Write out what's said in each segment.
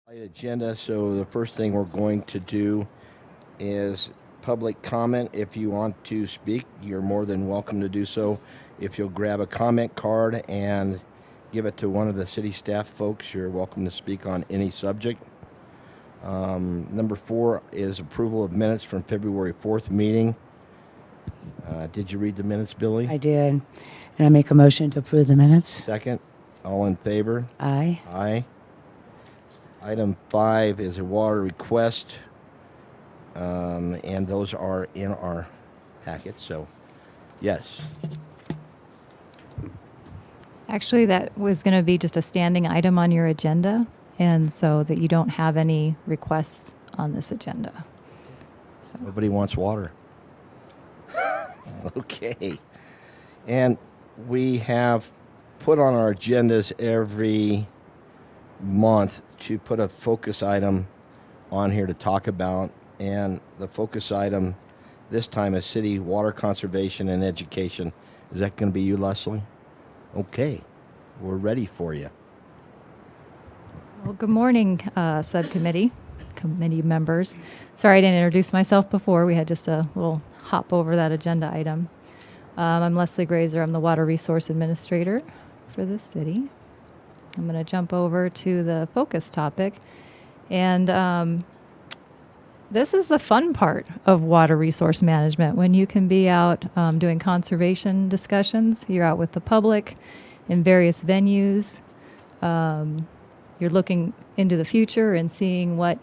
Agenda. So the first thing we're going to do is public comment. If you want to speak, you're more than welcome to do so. If you'll grab a comment card and give it to one of the city staff folks, you're welcome to speak on any subject. Number 4 is approval of minutes from February 4th meeting. Did you read the minutes, Billy? I did. And I make a motion to approve the minutes. Second. All in favor? Aye. Aye. Item 5 is a water request, and those are in our packet, so yes. Actually, that was going to be just a standing item on your agenda, and so that you don't have any requests on this agenda. So, Nobody wants water. Okay. And we have put on our agendas every month to put a focus item on here to talk about, and the focus item this time is city water conservation and education. Is that going to be you, Leslie? Okay, we're ready for you. well, good morning, subcommittee, committee members. Sorry I didn't introduce myself before. We had just a little hop over that agenda item. I'm Leslie Grazer. I'm the Water Resource Administrator for this city. I'm going to jump over to the focus topic. And this is the fun part of water resource management, when you can be out doing conservation discussions. You're out with the public in various venues. You're looking into the future and seeing what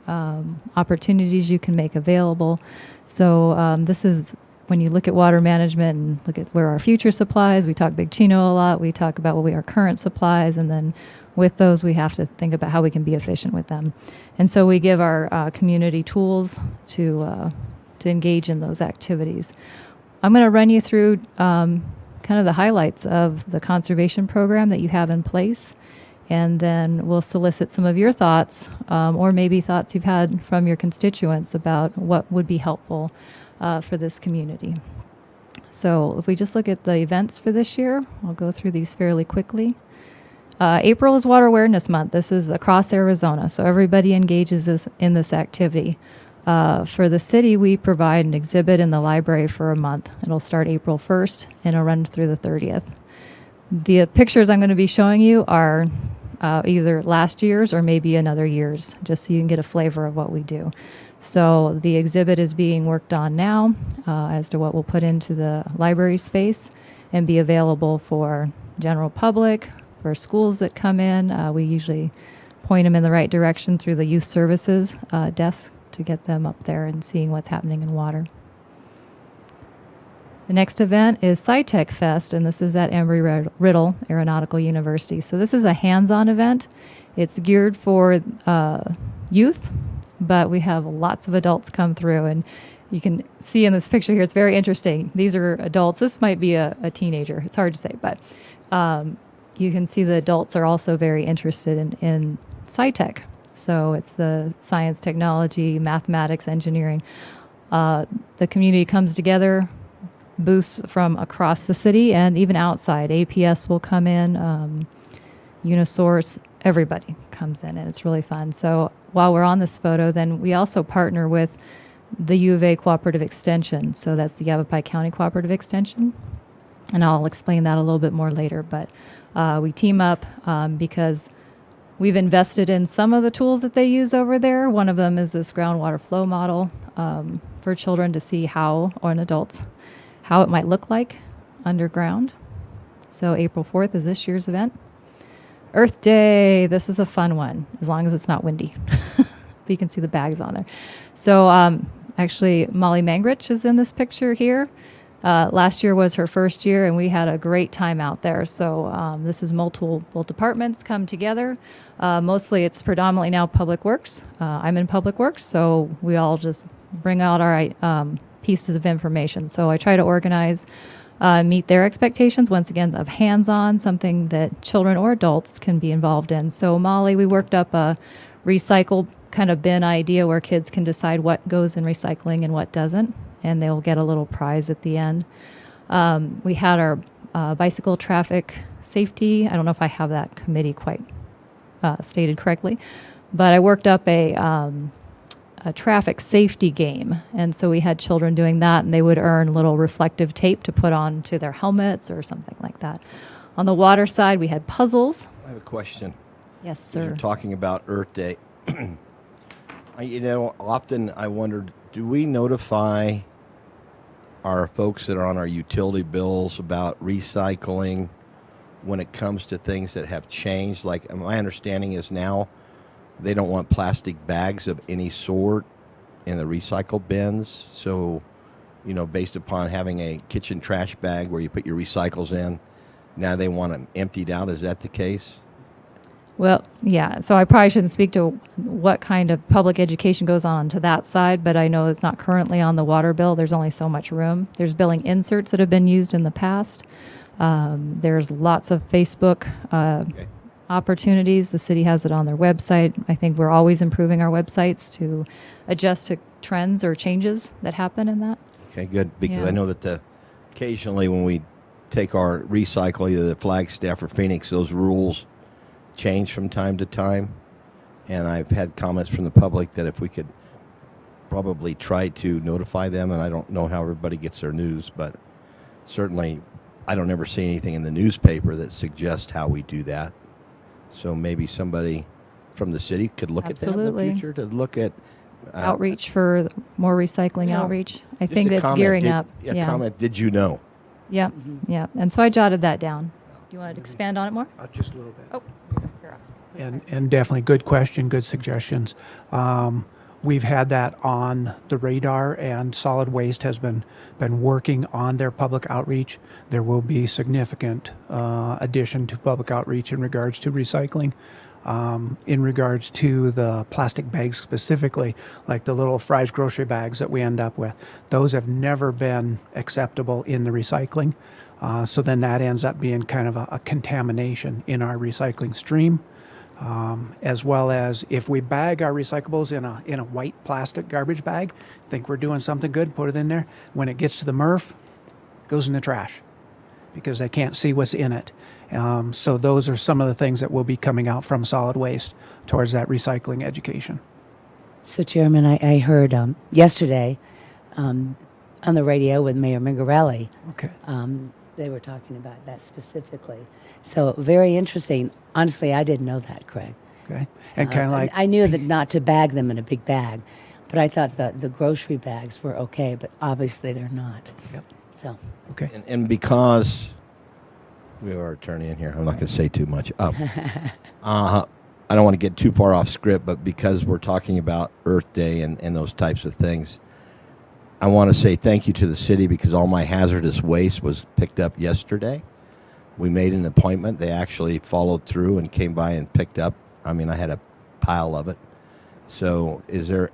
opportunities you can make available. So this is when you look at water management and look at where our future supplies. We talk Big Chino a lot. We talk about what our current supplies, and then with those, we have to think about how we can be efficient with them. And so we give our community tools to engage in those activities. I'm going to run you through kind of the highlights of the conservation program that you have in place, and then we'll solicit some of your thoughts, or maybe thoughts you've had from your constituents about what would be helpful for this community. So if we just look at the events for this year, I'll go through these fairly quickly. April is Water Awareness Month. This is across Arizona, so everybody engages in this activity. For the city, we provide an exhibit in the library for a month. It'll start April 1st and it'll run through the 30th. The pictures I'm going to be showing you are either last year's or maybe another year's, just so you can get a flavor of what we do. So the exhibit is being worked on now as to what we'll put into the library space and be available for general public, for schools that come in. We usually point them in the right direction through the youth services desk to get them up there and seeing what's happening in water. The next event is SciTech Fest, and this is at Embry-Riddle Aeronautical University. So this is a hands-on event. It's geared for youth, but we have lots of adults come through, and you can see in this picture here, it's very interesting. These are adults. This might be a teenager. It's hard to say, but you can see the adults are also very interested in SciTech. So it's the science, technology, mathematics, engineering. The community comes together, booths from across the city and even outside. APS will come in, Unisource, everybody comes in, and it's really fun. So while we're on this photo, then we also partner with the U of A Cooperative Extension. So that's the Yavapai County Cooperative Extension. And I'll explain that a little bit more later. But we team up because we've invested in some of the tools that they use over there. One of them is this groundwater flow model for children to see how, or in adults, how it might look like underground. So April 4th is this year's event. Earth Day, this is a fun one, as long as it's not windy. But you can see the bags on there. So actually, Molly Mangrich is in this picture here. Last year was her first year, and we had a great time out there. So this is multiple departments come together. Mostly it's predominantly now Public Works. I'm in Public Works, so we all just bring out our pieces of information. So I try to organize, meet their expectations, once again, of hands-on, something that children or adults can be involved in. So Molly, we worked up a recycle kind of bin idea where kids can decide what goes in recycling and what doesn't, and they'll get a little prize at the end. We had our bicycle traffic safety. I don't know if I have that committee quite stated correctly, But I worked up a traffic safety game. And so we had children doing that, and they would earn little reflective tape to put on to their helmets or something like that. On the water side, we had puzzles. I have a question. Yes, As sir. you're talking about Earth Day. Often I wondered, do we notify our folks that are on our utility bills about recycling when it comes to things that have changed? Like, my understanding is now they don't want plastic bags of any sort in the recycle bins. So, based upon having a kitchen trash bag where you put your recycles in, now they want them emptied out. Is that the case? Well, yeah. So I probably shouldn't speak to what kind of public education goes on to that side, but I know it's not currently on the water bill. There's only so much room. There's billing inserts that have been used in the past. There's lots of Facebook Okay. opportunities. The city has it on their website. I think we're always improving our websites to adjust to trends or changes that happen in that. Okay, good. Because Yeah. I know that occasionally when we take our recycle, either the Flagstaff or Phoenix, those rules change from time to time. And I've had comments from the public that if we could probably try to notify them, and I don't know how everybody gets their news, but certainly I don't ever see anything in the newspaper that suggests how we do that. So maybe somebody from the city could look at that in Absolutely. the future to look at Outreach for more recycling Yeah. outreach. I just think a that's comment. gearing up. Yeah, comment. Did you know? Yep. Yep. And so I jotted that down. Do you want to expand on it more? Just a little bit. Oh, you're up. And definitely good question, good suggestions. We've had that on the radar, and Solid Waste has been working on their public outreach. There will be significant addition to public outreach in regards to recycling. In regards to the plastic bags specifically, like the little Fry's grocery bags that we end up with, those have never been acceptable in the recycling. So then that ends up being kind of a contamination in our recycling stream. As well as if we bag our recyclables in a white plastic garbage bag, think we're doing something good, put it in there. When it gets to the MRF, it goes in the trash because they can't see what's in it. So those are some of the things that will be coming out from Solid Waste towards that recycling education. So, Chairman, I heard yesterday on the radio with Mayor Mingarelli. Okay. They were talking about that specifically. So very interesting. Honestly, I didn't know that, Craig. Okay. And kind of like I knew that not to bag them in a big bag, but I thought that the grocery bags were okay, but obviously they're not. Yep. So, okay. And because we have our attorney in here, I'm not going to say too much. I don't want to get too far off script, but because we're talking about Earth Day and those types of things, I want to say thank you to the city because all my hazardous waste was picked up yesterday. We made an appointment. They actually followed through and came by and picked up. I mean, I had a pile of it. So is there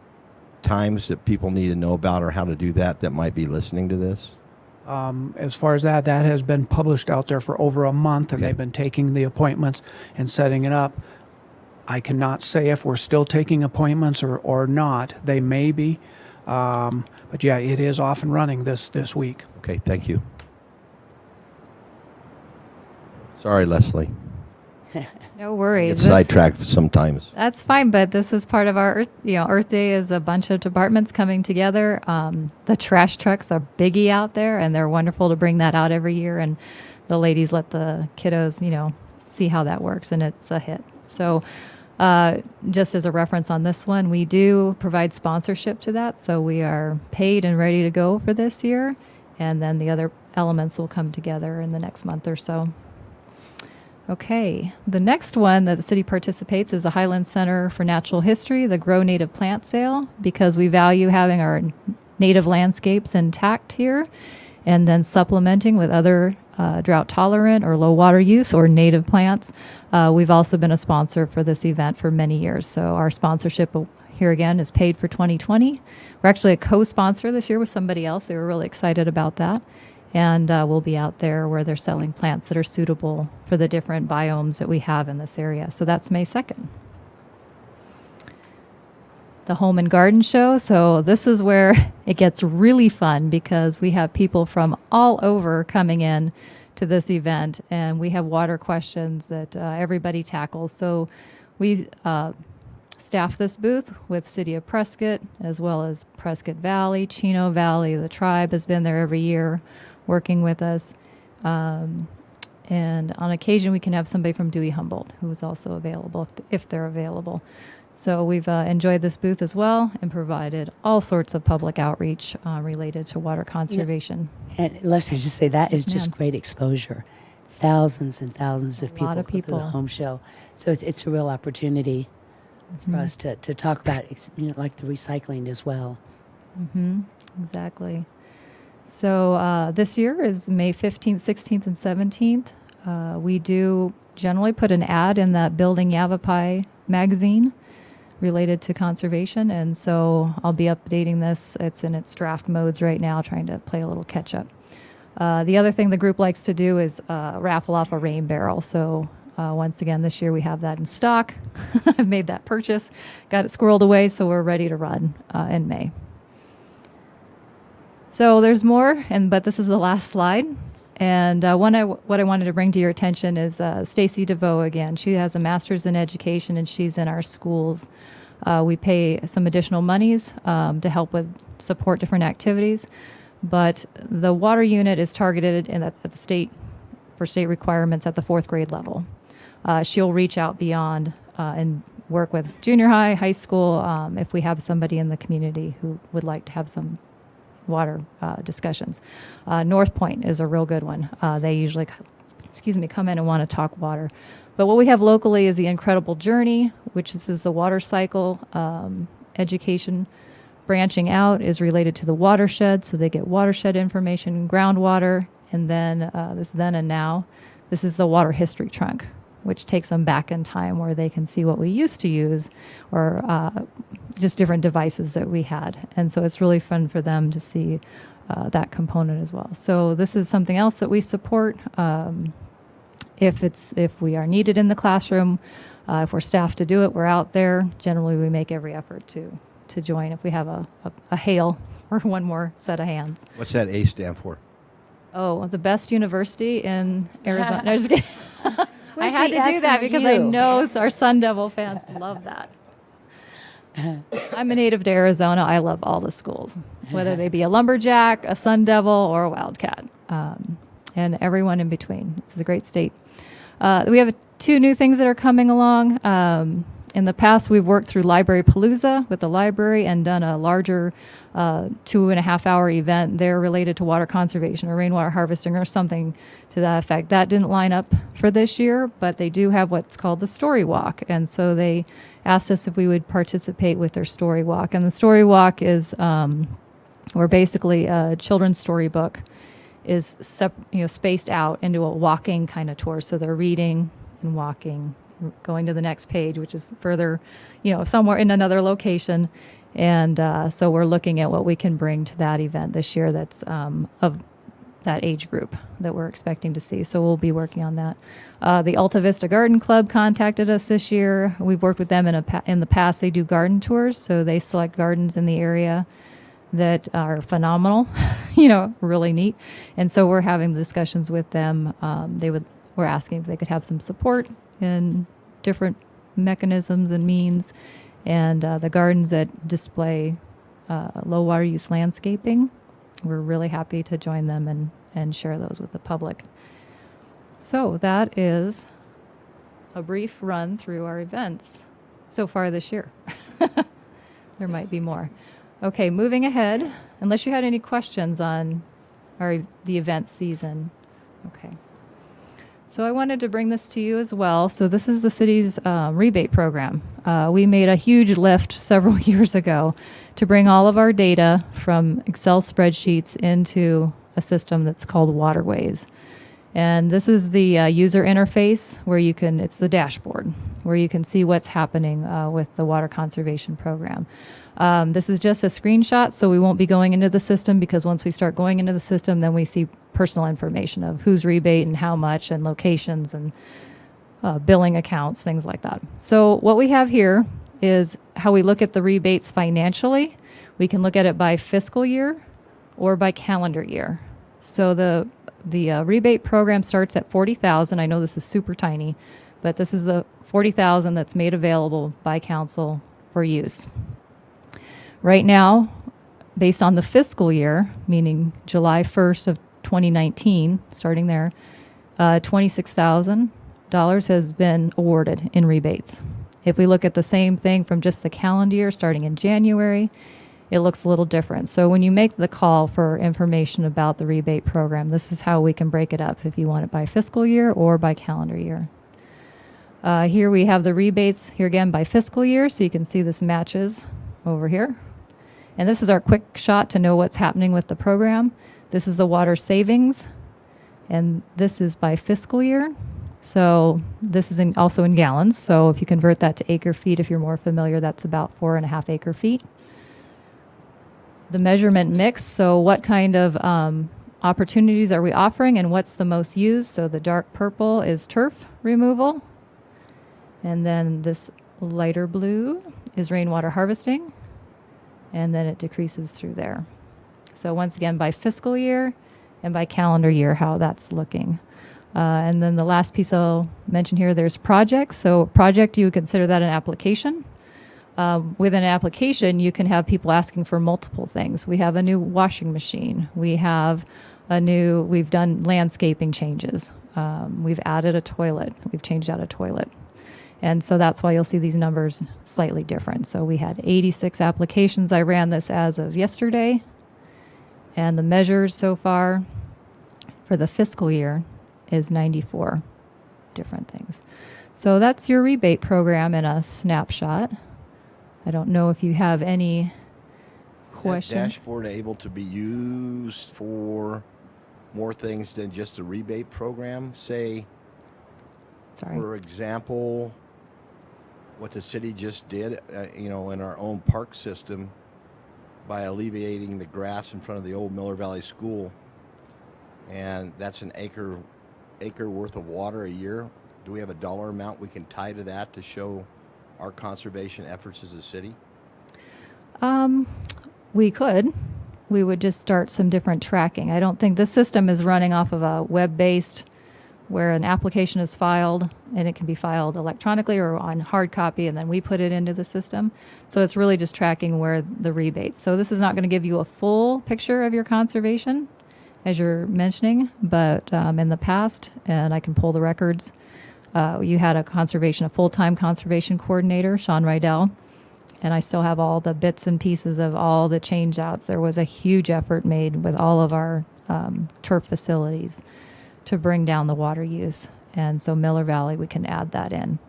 times that people need to know about or how to do that might be listening to this? As far as that has been published out there for over a month, and Okay. they've been taking the appointments and setting it up. I cannot say if we're still taking appointments or not. They may be. But yeah, it is off and running this week. Okay, thank you. Sorry, Leslie. No worries. Get This- sidetracked sometimes. That's fine, but this is part of our Earth Day is a bunch of departments coming together. The trash trucks are biggie out there, and they're wonderful to bring that out every year. And the ladies let the kiddos, see how that works, and it's a hit. So, just as a reference on this one, we do provide sponsorship to that, so we are paid and ready to go for this year, and then the other elements will come together in the next month or so. Okay, the next one that the city participates is the Highland Center for Natural History, the Grow Native Plant Sale, because we value having our native landscapes intact here, and then supplementing with other drought tolerant or low water use or native plants. We've also been a sponsor for this event for many years. So our sponsorship here again is paid for 2020. We're actually a co-sponsor this year with somebody else. They were really excited about that. And we'll be out there where they're selling plants that are suitable for the different biomes that we have in this area. So that's May 2nd. The Home and Garden Show. So this is where it gets really fun because we have people from all over coming in to this event, and we have water questions that everybody tackles. So we staff this booth with City of Prescott, as well as Prescott Valley, Chino Valley. The tribe has been there every year working with us. And on occasion, we can have somebody from Dewey Humboldt who is also available if they're available. So we've enjoyed this booth as well and provided all sorts of public outreach related to water conservation. And let's just say that is just ma'am. great exposure. Thousands and thousands of people lot of go through people. the home show. So it's a real opportunity for us to talk about, like the recycling as well. Exactly. So this year is May 15th, 16th, and 17th. We do generally put an ad in that Building Yavapai magazine related to conservation, and so I'll be updating this. It's in its draft modes right now, trying to play a little catch up. The other thing the group likes to do is raffle off a rain barrel. So once again, this year we have that in stock. I've made that purchase, got it squirreled away, so we're ready to run in May. So there's more, but this is the last slide. And what I wanted to bring to your attention is Stacy DeVoe again. She has a master's in education, and she's in our schools. We pay some additional monies to help with support different activities. But the water unit is targeted at the state for state requirements at the 4th grade level. She'll reach out beyond and work with junior high, high school, if we have somebody in the community who would like to have some water discussions. North Point is a real good one. They usually, come in and want to talk water. But what we have locally is the Incredible Journey, which is the water cycle education. Branching out is related to the watershed, so they get watershed information, groundwater, and then this then and now. This is the water history trunk, which takes them back in time where they can see what we used to use or just different devices that we had. And so it's really fun for them to see that component as well. So this is something else that we support if we are needed in the classroom. If we're staffed to do it, we're out there. Generally, we make every effort to join if we have a hail or one more set of hands. What's that A stand for? Oh, the best university in Arizona. No, just kidding. I Where's had the to do that because I SMU? know our Sun Devil fans love that. I'm a native to Arizona. I love all the schools, whether they be a lumberjack, a Sun Devil, or a Wildcat, and everyone in between. It's a great state. We have 2 new things that are coming along. In the past, we've worked through Library Palooza with the library and done a larger 2.5-hour event there related to water conservation or rainwater harvesting or something to that effect. That didn't line up for this year, but they do have what's called the Story Walk. And so they asked us if we would participate with their Story Walk. And the Story Walk is where basically a children's storybook is spaced out into a walking kind of tour. So they're reading and walking, going to the next page, which is further, somewhere in another location. And so we're looking at what we can bring to that event this year that's of that age group that we're expecting to see. So we'll be working on that. The Alta Vista Garden Club contacted us this year. We've worked with them in the past. They do garden tours, so they select gardens in the area that are phenomenal, really neat. And so we're having discussions with them. We're asking if they could have some support in different mechanisms and means, and the gardens that display low water use landscaping. We're really happy to join them and share those with the public. So that is a brief run through our events so far this year. There might be more. Okay, moving ahead, unless you had any questions on the event season. Okay. So I wanted to bring this to you as well. So this is the city's rebate program. We made a huge lift several years ago to bring all of our data from Excel spreadsheets into a system that's called Waterways. And this is the user interface where it's the dashboard, where you can see what's happening with the water conservation program. This is just a screenshot, so we won't be going into the system, because once we start going into the system, then we see personal information of who's rebate and how much and locations and billing accounts, things like that. So what we have here is how we look at the rebates financially. We can look at it by fiscal year or by calendar year. So the rebate program starts at $40,000. I know this is super tiny, but this is the $40,000 that's made available by council for use. Right now, based on the fiscal year, meaning July 1st of 2019, starting there, $26,000 has been awarded in rebates. If we look at the same thing from just the calendar year, starting in January, it looks a little different. So when you make the call for information about the rebate program, this is how we can break it up if you want it by fiscal year or by calendar year. Here we have the rebates, here again by fiscal year, so you can see this matches over here. And this is our quick shot to know what's happening with the program. This is the water savings, and this is by fiscal year. So this is also in gallons. So if you convert that to acre feet, if you're more familiar, that's about 4.5 acre feet. The measurement mix, so what kind of opportunities are we offering and what's the most used? So the dark purple is turf removal. And then this lighter blue is rainwater harvesting. And then it decreases through there. So once again, by fiscal year and by calendar year, how that's looking. And then the last piece I'll mention here, there's projects. So project, you would consider that an application. With an application, you can have people asking for multiple things. We have a new washing machine. We've done landscaping changes. We've added a toilet. We've changed out a toilet. And so that's why you'll see these numbers slightly different. So we had 86 applications. I ran this as of yesterday. And the measures so far for the fiscal year is 94 different things. So that's your rebate program in a snapshot. I don't know if you have any questions. That dashboard able to be used for more things than just a rebate program? Say, for example, what the city just did, in our own park system by alleviating the grass in front of the old Miller Valley School. And that's an acre worth of water a year. Do we have a dollar amount we can tie to that to show our conservation efforts as a city? We could. We would just start some different tracking. I don't think this system is running off of a web-based where an application is filed and it can be filed electronically or on hard copy, and then we put it into the system. So it's really just tracking where the rebates. So this is not going to give you a full picture of your conservation, as you're mentioning, but in the past, and I can pull the records, you had a full-time conservation coordinator, Sean Rydell, and I still have all the bits and pieces of all the change-outs. There was a huge effort made with all of our turf facilities to bring down the water use. And so Miller Valley, we can add that in.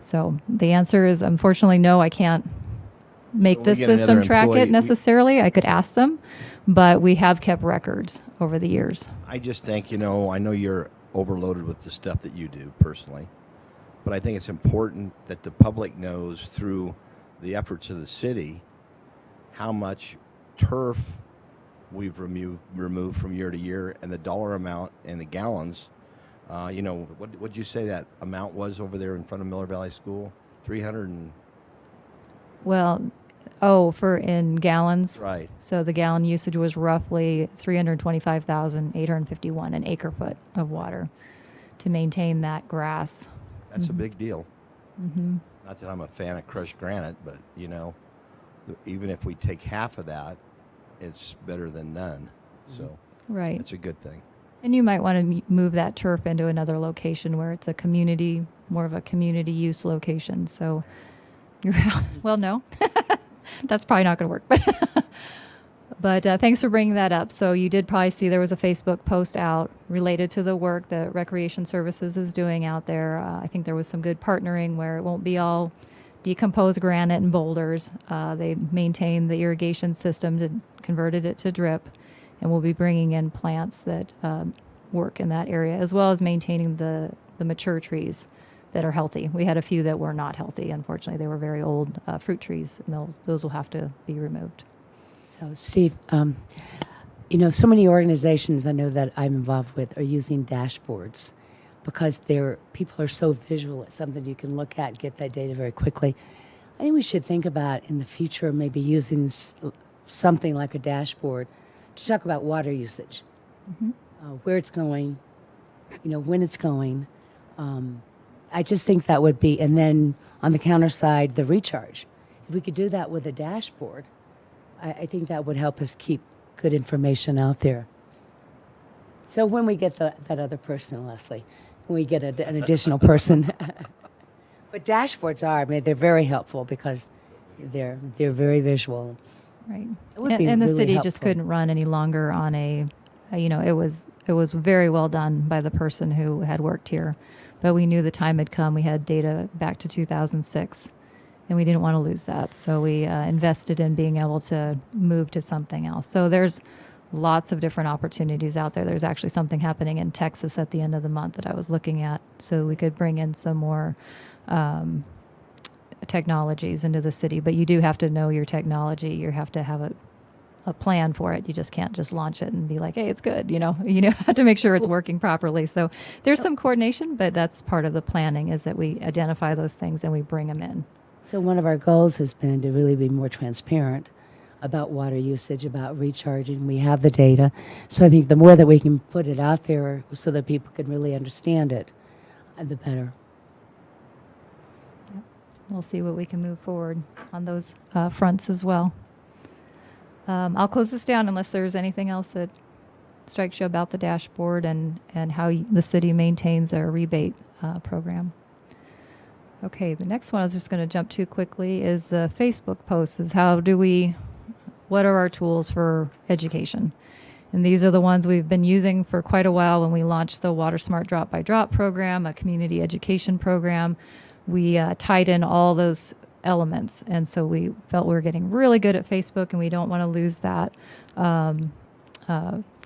So the answer is, unfortunately, no, I can't make this system track it necessarily. I could ask them, but we have kept records over the years. I just think, I know you're overloaded with the stuff that you do personally, but I think it's important that the public knows through the efforts of the city how much turf we've removed from year to year, and the dollar amount and the gallons. What'd you say that amount was over there in front of Miller Valley School? 300 and... Well, for in gallons? Right. So the gallon usage was roughly 325,851 an acre foot of water to maintain that grass. That's a big deal. Mm-hmm. Not that I'm a fan of crushed granite, but, even if we take half of that, it's better than none. So right. It's a good thing. And you might want to move that turf into another location where it's more of a community use location. So well, no, that's probably not going to work. But thanks for bringing that up. So you did probably see there was a Facebook post out related to the work that Recreation Services is doing out there. I think there was some good partnering where it won't be all decomposed granite and boulders. They maintained the irrigation system, converted it to drip, and we'll be bringing in plants that work in that area, as well as maintaining the mature trees that are healthy. We had a few that were not healthy. Unfortunately, they were very old fruit trees, and those will have to be removed. So, Steve, so many organizations I know that I'm involved with are using dashboards because people are so visual. It's something you can look at, get that data very quickly. I think we should think about in the future maybe using something like a dashboard to talk about water usage, where it's going, when it's going, I just think that would be, and then on the counter side, the recharge. If we could do that with a dashboard, I think that would help us keep good information out there. So when we get that other person, Leslie, when we get an additional person. But dashboards are, I mean, they're very helpful because they're very visual. Right. It would And, be and the really city just helpful. couldn't run any longer on it was very well done by the person who had worked here. But we knew the time had come. We had data back to 2006, and we didn't want to lose that. So we invested in being able to move to something else. So there's lots of different opportunities out there. There's actually something happening in Texas at the end of the month that I was looking at. So we could bring in some more technologies into the city. But you do have to know your technology. You have to have a plan for it. You just can't just launch it and be like, hey, it's good. You have to make sure it's working properly. So there's some coordination, but that's part of the planning is that we identify those things and we bring them in. So one of our goals has been to really be more transparent about water usage, about recharging. We have the data. So I think the more that we can put it out there so that people can really understand it, the better. We'll see what we can move forward on those fronts as well. I'll close this down unless there's anything else that strikes you about the dashboard and how the city maintains their rebate program. Okay, the next one I was just going to jump to quickly is the Facebook posts. What are our tools for education? And these are the ones we've been using for quite a while when we launched the Water Smart Drop by Drop program, a community education program. We tied in all those elements. And so we felt we were getting really good at Facebook, and we don't want to lose that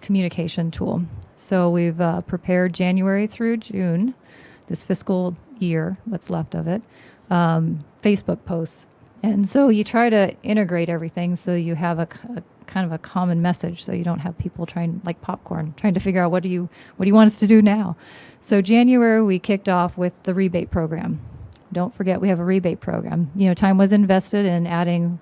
communication tool. So we've prepared January through June, this fiscal year, what's left of it, Facebook posts. And so you try to integrate everything so you have a kind of a common message, so you don't have people trying like popcorn, trying to figure out what do you want us to do now. So January we kicked off with the rebate program. Don't forget we have a rebate program. Time was invested in adding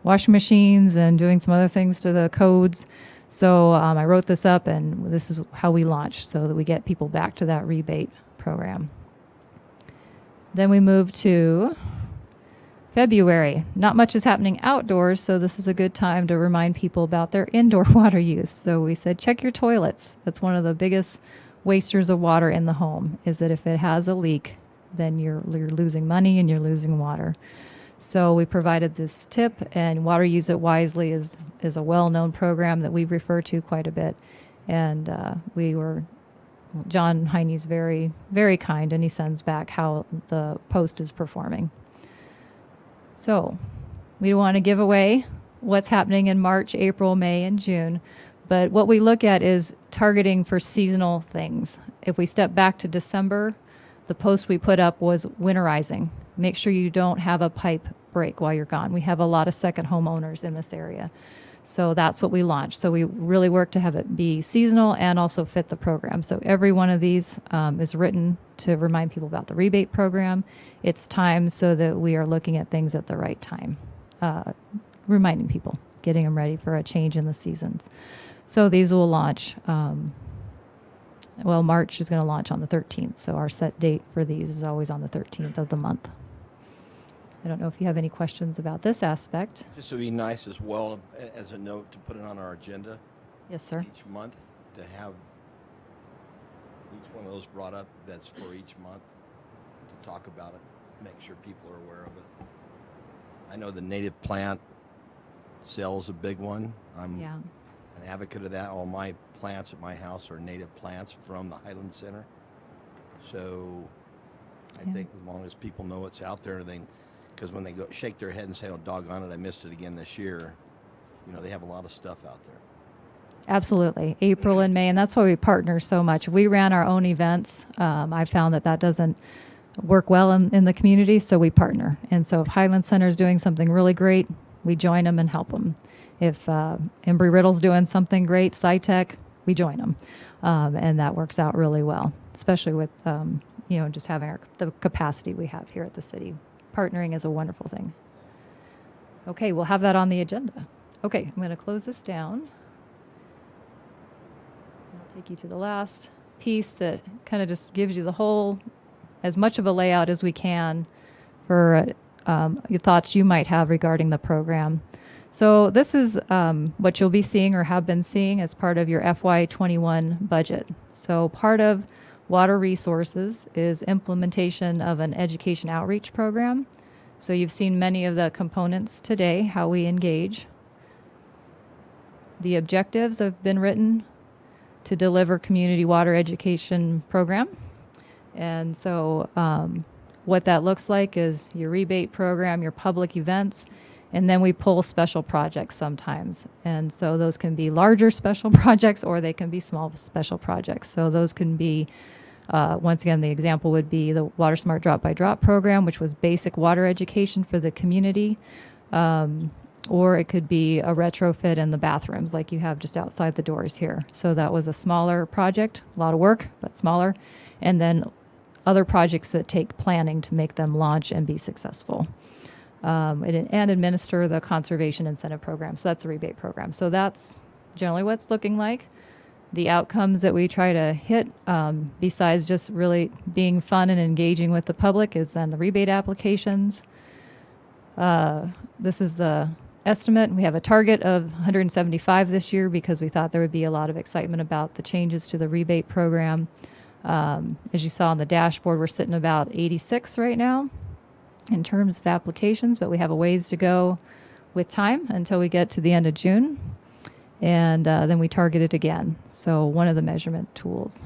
washing machines and doing some other things to the codes. So I wrote this up, and this is how we launched so that we get people back to that rebate program. Then we moved to February. Not much is happening outdoors, so this is a good time to remind people about their indoor water use. So we said, check your toilets. That's one of the biggest wasters of water in the home, is that if it has a leak, then you're losing money and you're losing water. So we provided this tip, and Water Use It Wisely is a well-known program that we refer to quite a bit. And John Heine's very, very kind, and he sends back how the post is performing. So we don't want to give away what's happening in March, April, May, and June. But what we look at is targeting for seasonal things. If we step back to December, the post we put up was winterizing. Make sure you don't have a pipe break while you're gone. We have a lot of second homeowners in this area. So that's what we launched. So we really work to have it be seasonal and also fit the program. So every one of these is written to remind people about the rebate program. It's timed so that we are looking at things at the right time, reminding people, getting them ready for a change in the seasons. So these will launch. March is going to launch on the 13th. So our set date for these is always on the 13th of the month. I don't know if you have any questions about this aspect. Just would be nice as well as a note to put it on our agenda Yes, sir. each month, to have each one of those brought up that's for each month, to talk about it, make sure people are aware of it. I know the native plant sale is a big one. I'm Yeah. an advocate of that. All my plants at my house are native plants from the Highland Center. So I Yeah. think as long as people know it's out there, because when they go shake their head and say, oh, doggone it, I missed it again this year, they have a lot of stuff out there. Absolutely. April and May, and that's why we partner so much. We ran our own events. I found that doesn't work well in the community, so we partner. And so if Highland Center is doing something really great, we join them and help them. If Embry-Riddle's doing something great, SciTech, we join them. And that works out really well, especially with, just having the capacity we have here at the city. Partnering is a wonderful thing. Okay, we'll have that on the agenda. Okay, I'm going to close this down. I'll take you to the last piece that kind of just gives you the whole as much of a layout as we can for your thoughts you might have regarding the program. So this is what you'll be seeing or have been seeing as part of your FY21 budget. So part of water resources is implementation of an education outreach program. So you've seen many of the components today, how we engage. The objectives have been written to deliver community water education program. And so what that looks like is your rebate program, your public events, and then we pull special projects sometimes. And so those can be larger special projects or they can be small special projects. So those can be, once again, the example would be the Water Smart Drop by Drop program, which was basic water education for the community. Or it could be a retrofit in the bathrooms like you have just outside the doors here. So that was a smaller project, a lot of work, but smaller. And then other projects that take planning to make them launch and be successful. And administer the conservation incentive program. So that's a rebate program. So that's generally what it's looking like. The outcomes that we try to hit, besides just really being fun and engaging with the public, is then the rebate applications. This is the estimate. We have a target of 175 this year because we thought there would be a lot of excitement about the changes to the rebate program. As you saw on the dashboard, we're sitting about 86 right now in terms of applications, but we have a ways to go with time until we get to the end of June. And then we target it again. So one of the measurement tools.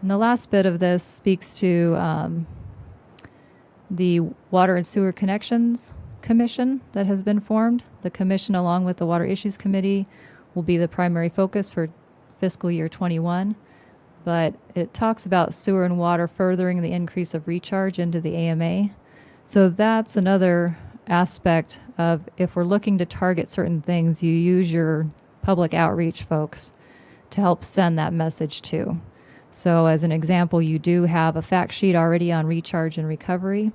And the last bit of this speaks to the Water and Sewer Connections Commission that has been formed. The commission, along with the Water Issues Committee, will be the primary focus for fiscal year 21. But it talks about sewer and water furthering the increase of recharge into the AMA. So that's another aspect of, if we're looking to target certain things, you use your public outreach folks to help send that message to. So as an example, you do have a fact sheet already on recharge and recovery.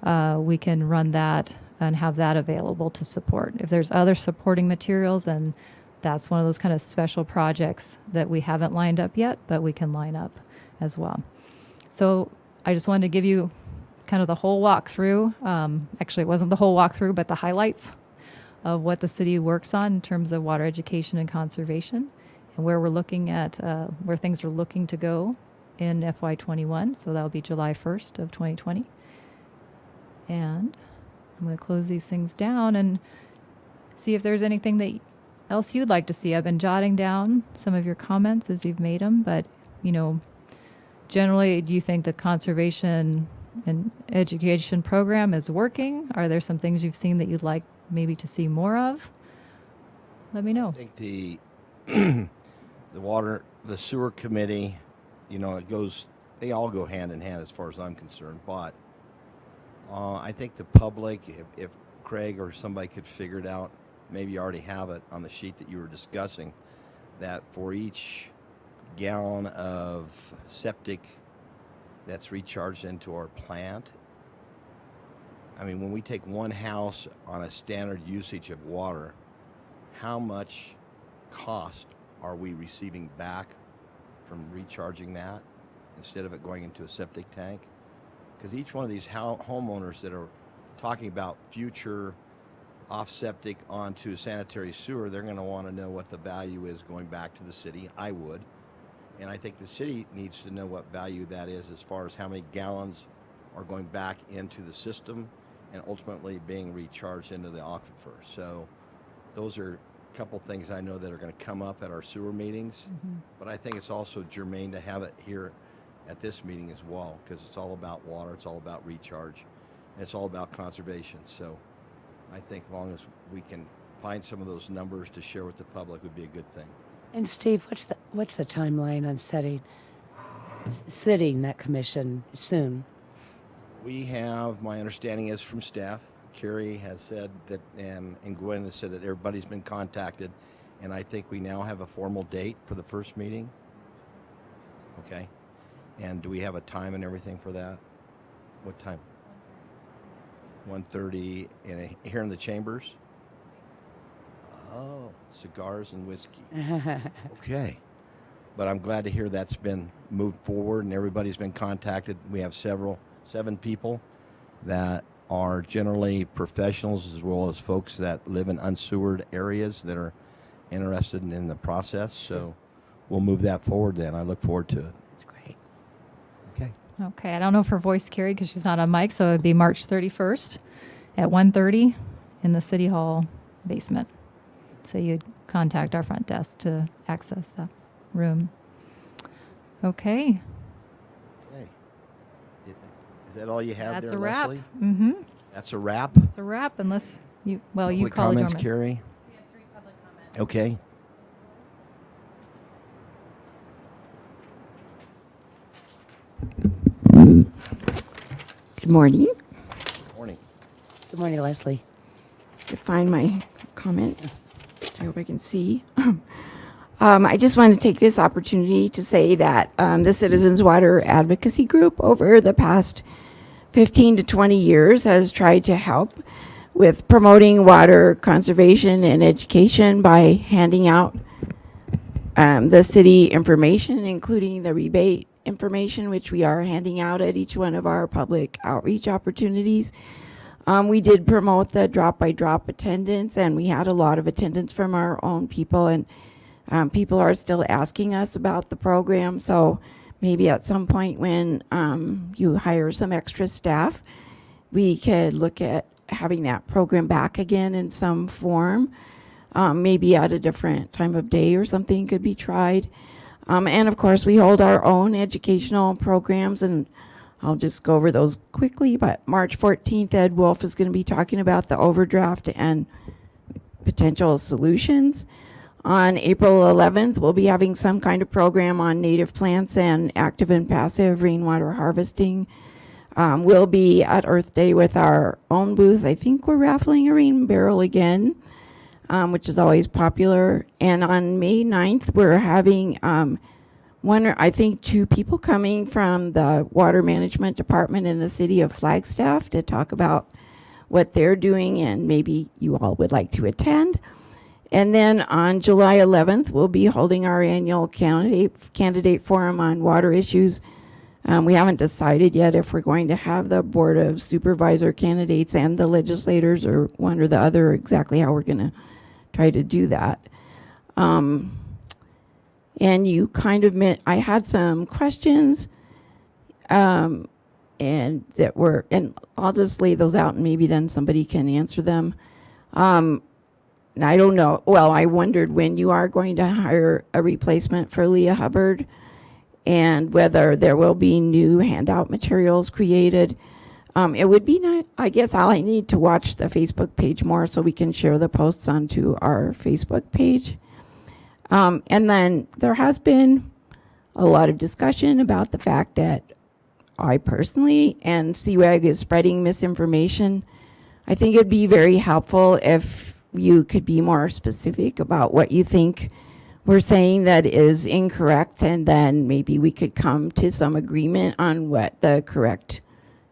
We can run that and have that available to support. If there's other supporting materials, and that's one of those kind of special projects that we haven't lined up yet, but we can line up as well. So I just wanted to give you kind of the whole walkthrough. Actually, it wasn't the whole walkthrough, but the highlights of what the city works on in terms of water education and conservation, and where we're looking at, where things are looking to go in FY21. So that'll be July 1st of 2020. And I'm going to close these things down and see if there's anything that else you'd like to see. I've been jotting down some of your comments as you've made them, but, you know, generally, do you think the conservation and education program is working? Are there some things you've seen that you'd like maybe to see more of? Let me know. I think the the sewer committee, you know, they all go hand in hand as far as I'm concerned, but I think the public, if Craig or somebody could figure it out, maybe you already have it on the sheet that you were discussing, that for each gallon of septic that's recharged into our plant, I mean, when we take one house on a standard usage of water, how much cost are we receiving back from recharging that instead of it going into a septic tank? Because each one of these homeowners that are talking about future off septic onto sanitary sewer, they're going to want to know what the value is going back to the city. I would. And I think the city needs to know what value that is as far as how many gallons are going back into the system and ultimately being recharged into the aquifer. So those are a couple things I know that are going to come up at our sewer meetings. Mm-hmm. But I think it's also germane to have it here at this meeting as well, because it's all about water, it's all about recharge, and it's all about conservation. So I think as long as we can find some of those numbers to share with the public would be a good thing. And Steve, what's the timeline on sitting that commission soon? We have, my understanding is from staff, Carrie has said that, and Gwen has said that everybody's been contacted, and I think we now have a formal date for the first meeting. Okay. And do we have a time and everything for that? What time? 1:30 here in the chambers? Oh, cigars and whiskey. Okay. But I'm glad to hear that's been moved forward and everybody's been contacted. We have 7 people that are generally professionals as well as folks that live in unsewered areas that are interested in the process. So we'll move that forward then. I look forward to it. That's great. Okay. Okay, I don't know if her voice carried because she's not on mic, so it'd be March 31st at 1:30 in the City Hall basement. So you'd contact our front desk to access that room. Okay, Okay. Is that all you have that's there, a wrap. Leslie? Mm-hmm. That's a wrap? It's a wrap unless you, you Public call comments, adjournment. Carrie? Okay. Good morning. Morning. Good morning, Leslie. To find my comments, I hope I can see. I just want to take this opportunity to say that the Citizens Water Advocacy Group over the past 15 to 20 years has tried to help with promoting water conservation and education by handing out the city information, including the rebate information, which we are handing out at each one of our public outreach opportunities. We did promote the drop-by-drop attendance, and we had a lot of attendance from our own people, and people are still asking us about the program, so maybe at some point when you hire some extra staff, we could look at having that program back again in some form. Maybe at a different time of day or something could be tried. And of course, we hold our own educational programs, and I'll just go over those quickly. But March 14th, Ed Wolf is going to be talking about the overdraft and potential solutions. On April 11th, we'll be having some kind of program on native plants and active and passive rainwater harvesting. We'll be at Earth Day with our own booth. I think we're raffling a rain barrel again, which is always popular. And on May 9th, we're having one or I think 2 people coming from the Water Management Department in the city of Flagstaff to talk about what they're doing, and maybe you all would like to attend. And then on July 11th, we'll be holding our annual candidate forum on water issues. We haven't decided yet if we're going to have the Board of Supervisor candidates and the legislators, or one or the other, exactly how we're going to try to do that. And you kind of I had some questions, and that were, and I'll just lay those out and maybe then somebody can answer them. And I don't know, well, I wondered when you are going to hire a replacement for Leah Hubbard, and whether there will be new handout materials created. It would be nice, I guess I need to watch the Facebook page more so we can share the posts onto our Facebook page. And then there has been a lot of discussion about the fact that I personally and CWAG is spreading misinformation. I think it'd be very helpful if you could be more specific about what you think we're saying that is incorrect, and then maybe we could come to some agreement on what the correct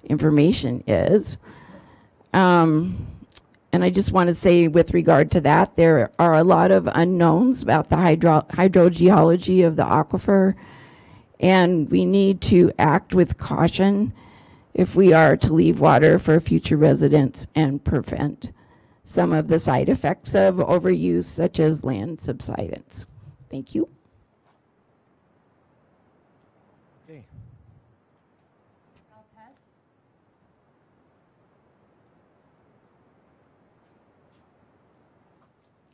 information is. And I just want to say, with regard to that, there are a lot of unknowns about the hydrogeology of the aquifer, and we need to act with caution if we are to leave water for future residents and prevent some of the side effects of overuse, such as land subsidence. Thank you. Okay.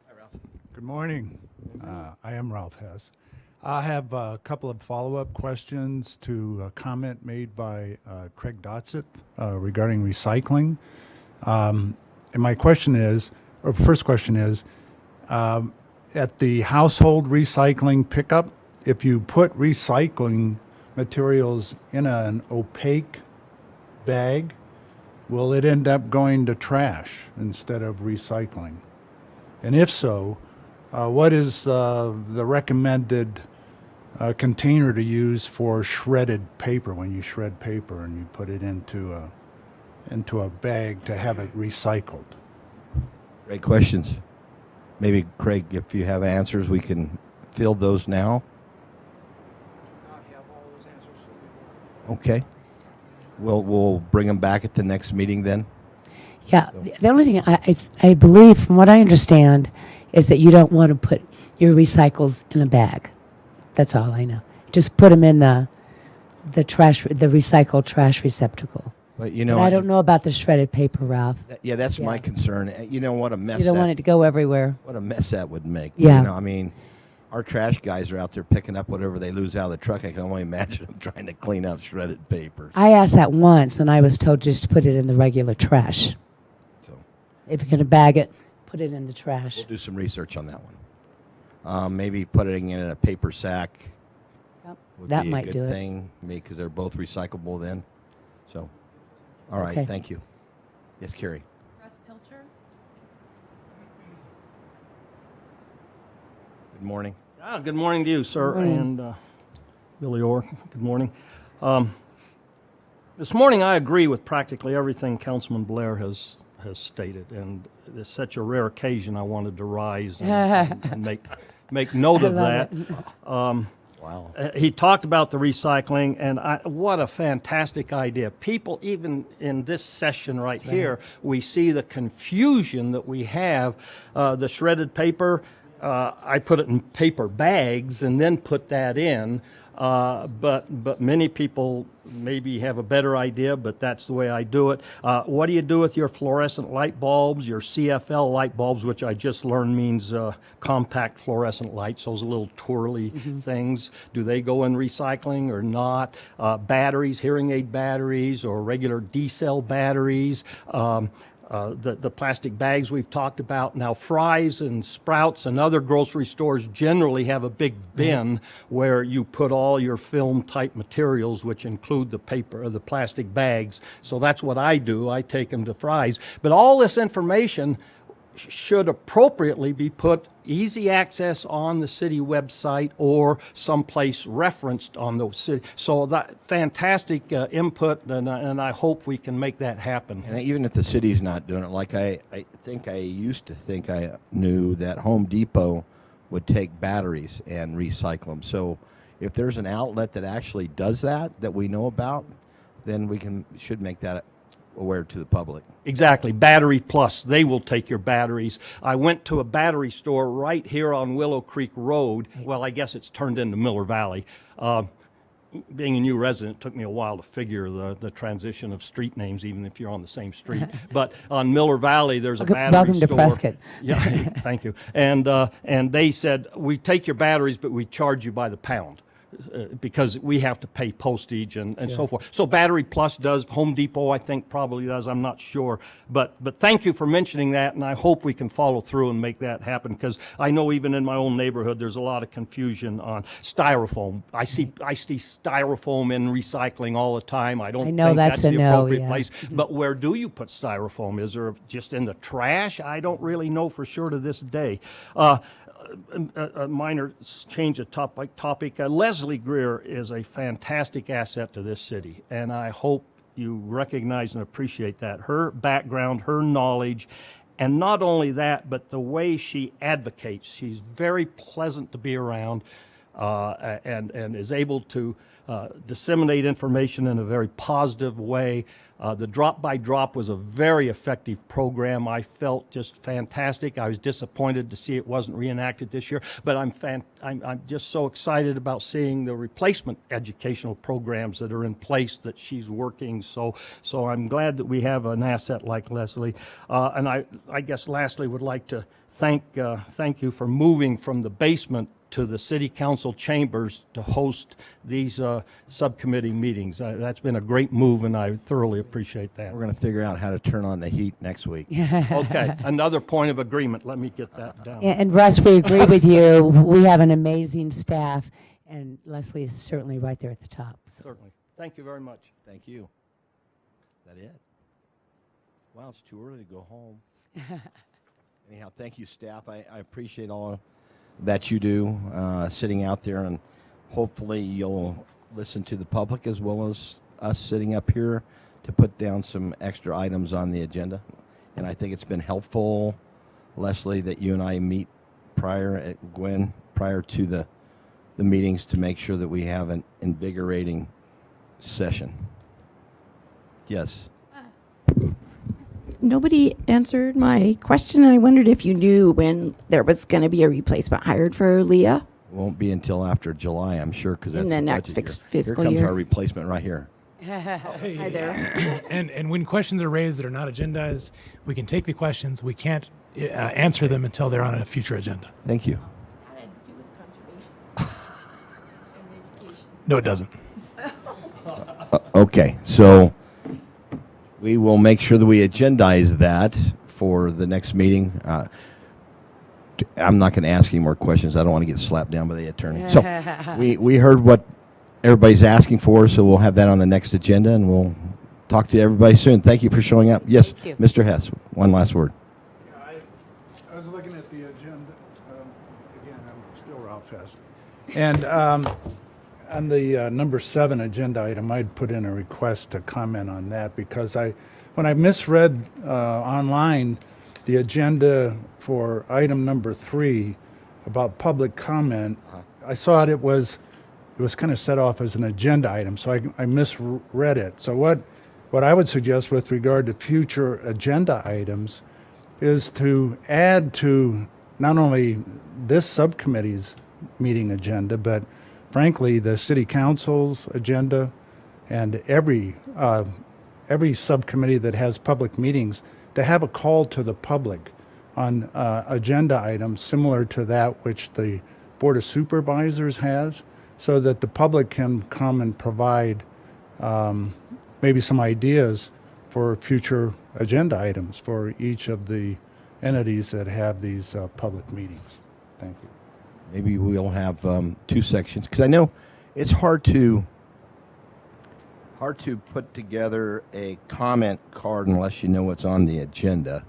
Hi, Ralph. Good morning. I am Ralph Hess. I have a couple of follow-up questions to a comment made by Craig Dotseth regarding recycling. And my question is, or first question is, at the household recycling pickup, if you put recycling materials in an opaque bag, will it end up going to trash instead of recycling? And if so, what is the recommended container to use for shredded paper when you shred paper and you put it into a bag to have it recycled? Great questions. Maybe, Craig, if you have answers, we can field those now. Okay. We'll bring them back at the next meeting then. Yeah, the only thing I believe, from what I understand, is that you don't want to put your recycles in a bag. That's all I know. Just put them in the recycled trash receptacle. But you But know, I don't know about the shredded paper, Ralph. Yeah, that's my Yeah. concern. You know what a mess. You don't want it to go everywhere. What a mess that would make. Yeah. You know, I mean, our trash guys are out there picking up whatever they lose out of the truck. I can only imagine them trying to clean up shredded paper. I asked that once, and I was told just to put it in the regular trash. So If you're going to bag it, put it in the trash. we'll do some research on that one. Maybe putting it in a paper sack Yep, would that be a might good do it. thing, because they're both recyclable then. So, all right, Okay. thank you. Yes, Carrie. Good morning. Good morning to you, sir, morning. and Billy Orr. Good morning. This morning, I agree with practically everything Councilman Blair has stated, and it's such a rare occasion I wanted to rise and make note of love that. Wow. He talked about the recycling, and what a fantastic idea. People, even in this session right here, we see the confusion that we have. The shredded paper, I put it in paper bags and then put that in. But many people maybe have a better idea, but that's the way I do it. What do you do with your fluorescent light bulbs, your CFL light bulbs, which I just learned means compact fluorescent lights, those little twirly things? Do they go in recycling or not? Batteries, hearing aid batteries, or regular D-cell batteries. The plastic bags we've talked about. Now, Fry's and Sprouts and other grocery stores generally have a big bin where you put all your film-type materials, which include the paper or the plastic bags. So that's what I do. I take them to Fry's. But all this information should appropriately be put easy access on the city website or someplace referenced on the city. So that fantastic input, and I hope we can make that happen. And even if the city's not doing it, like I think I used to think I knew that Home Depot would take batteries and recycle them. So if there's an outlet that actually does that we know about, then we should make that aware to the public. Exactly. Battery Plus. They will take your batteries. I went to a battery store right here on Willow Creek Road. Well, I guess it's turned into Miller Valley. Being a new resident, it took me a while to figure the transition of street names, even if you're on the same street. But on Miller Valley, there's a battery Welcome store. to Prescott. Yeah, thank you. And they said, we take your batteries, but we charge you by the pound. Because we have to pay postage and so forth. So Battery Plus does. Home Depot, I think, probably does. I'm not sure. But thank you for mentioning that, and I hope we can follow through and make that happen, because I know even in my own neighborhood there's a lot of confusion on styrofoam. I see styrofoam in recycling all the time. I don't know think that's that's a the no, appropriate yeah. place. But where do you put styrofoam? Is there just in the trash? I don't really know for sure to this day. A minor change of topic. Leslie Greer is a fantastic asset to this city, and I hope you recognize and appreciate that. Her background, her knowledge, and not only that, but the way she advocates. She's very pleasant to be around, and is able to disseminate information in a very positive way. The Drop by Drop was a very effective program. I felt just fantastic. I was disappointed to see it wasn't reenacted this year, but I'm just so excited about seeing the replacement educational programs that are in place that she's working. So I'm glad that we have an asset like Leslie. And I guess lastly would like to thank you for moving from the basement to the city council chambers to host these subcommittee meetings. That's been a great move, and I thoroughly appreciate that. We're going to figure out how to turn on the heat next week. Okay, another point of agreement. Let me get that down. And Russ, we agree with you. We have an amazing staff, and Leslie is certainly right there at the top. So. Certainly. Thank you very much. Thank you. Is that it? Wow, it's too early to go home. Anyhow, thank you, staff. I appreciate all that you do, sitting out there, and hopefully you'll listen to the public as well as us sitting up here to put down some extra items on the agenda. And I think it's been helpful, Leslie, that you and I meet prior to the meetings to make sure that we have an invigorating session. Yes. Nobody answered my question, and I wondered if you knew when there was going to be a replacement hired for Leah. Won't be until after July, I'm sure, because that's In the next budget year. fiscal Here comes year. our replacement right here. Hi there. And when questions are raised that are not agendized, we can take the questions. We can't answer them until they're on a future agenda. Thank you. No, it doesn't. Okay, so we will make sure that we agendize that for the next meeting. I'm not going to ask any more questions. I don't want to get slapped down by the attorney. So we heard what everybody's asking for, so we'll have that on the next agenda, and we'll talk to everybody soon. Thank you for showing up. Yes, Thank you. Mr. Hess, one last word. I was looking at the agenda. Again, I'm still Ralph Hess. And on the number 7 agenda item, I'd put in a request to comment on that because when I misread online the agenda for item number 3 about public comment, I thought it was kind of set off as an agenda item, so I misread it. So what I would suggest with regard to future agenda items is to add to not only this subcommittee's meeting agenda, but frankly, the city council's agenda and every subcommittee that has public meetings to have a call to the public on agenda items similar to that which the Board of Supervisors has, so that the public can come and provide maybe some ideas for future agenda items for each of the entities that have these public meetings. Thank you. Maybe we'll have 2 sections, because I know it's hard to put together a comment card unless you know what's on the agenda.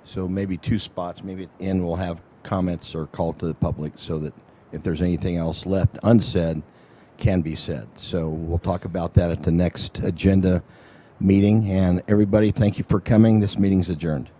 So maybe 2 spots. Maybe at the end we'll have comments or call to the public so that if there's anything else left unsaid, can be said. So we'll talk about that at the next agenda meeting. And everybody, thank you for coming. This meeting's adjourned.